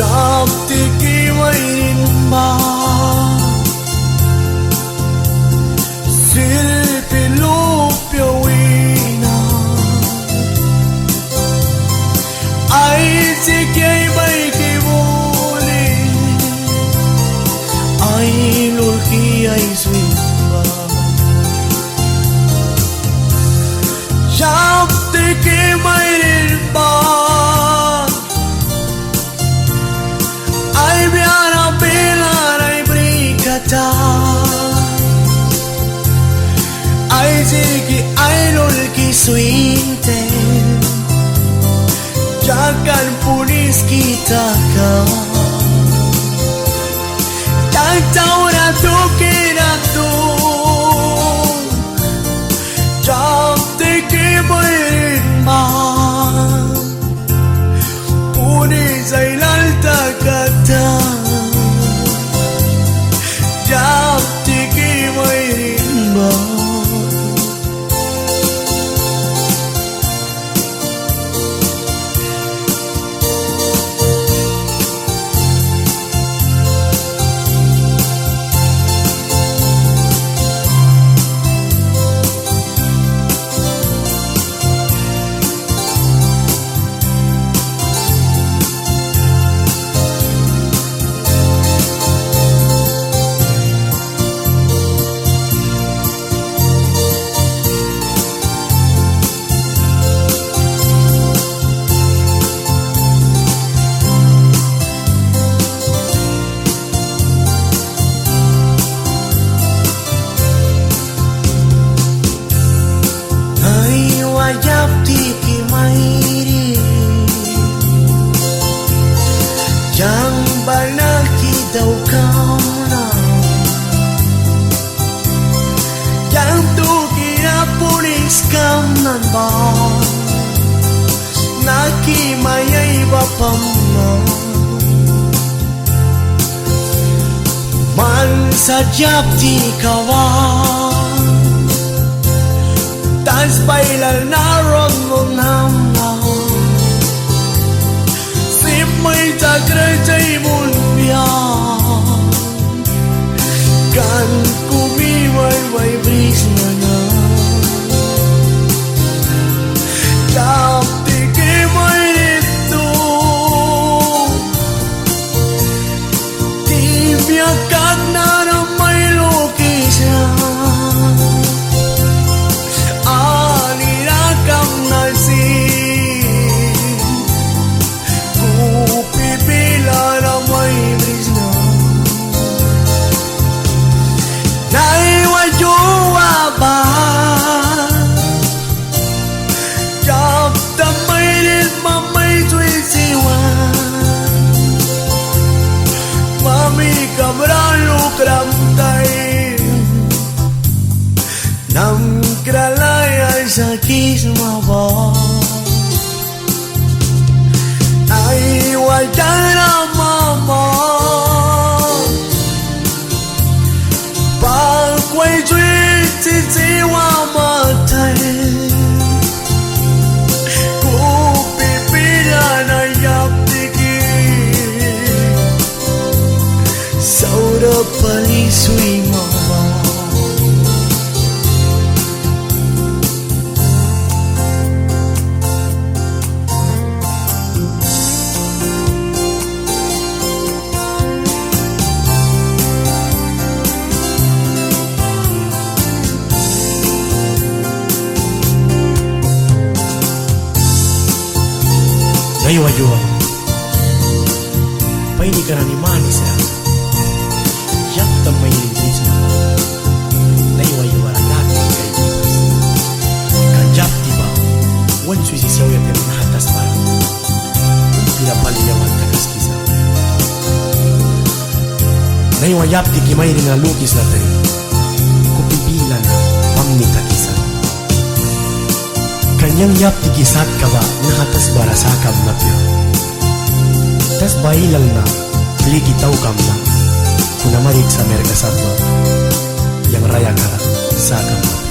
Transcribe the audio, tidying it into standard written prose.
Japtiki mayrinba Silpi lupyo wina Ay sikay bay kibuli Ay lurki ay swimba Japtiki mayrinba Ay sigi ay lulki swinte Jangan punis kita ka Tak tahu na tu kina tu Jam tiki mayrinma Punis ay lalta kata Japtiki mayrinba Japtiki mayrin Yang banaki daw kau na Yang tu kira punis kam nan ba Naki mayay bapam na Man sa japti kawan Tas bailal naron mo namang Sip may tagray jay mulbiyan Kan kumiway way bris na na Japtiki mayrito Tibiyakag na na may lukisan Nam kralaya sa kismawa Ay wajana mama Pagway juy titiwa matay Kupipila na yaptiki Saura palisui mama Naiwajua paini kana ni manis ya Yakta mayrinis na Naiwajua anak ng kaibigas Kanjap diba Wan suisi siyaw yatin nahatas ba Pinapaliyawan kakaskisa Naiwajap di kimayrin na lukis natin Kupipila na pamnita kisa Kanyang yap tikisat ka ba nahatas barasakam na piyo Tas bahilang na ligitaw kam na Kunamarik sa mergasat mo Yang raya ka sakam na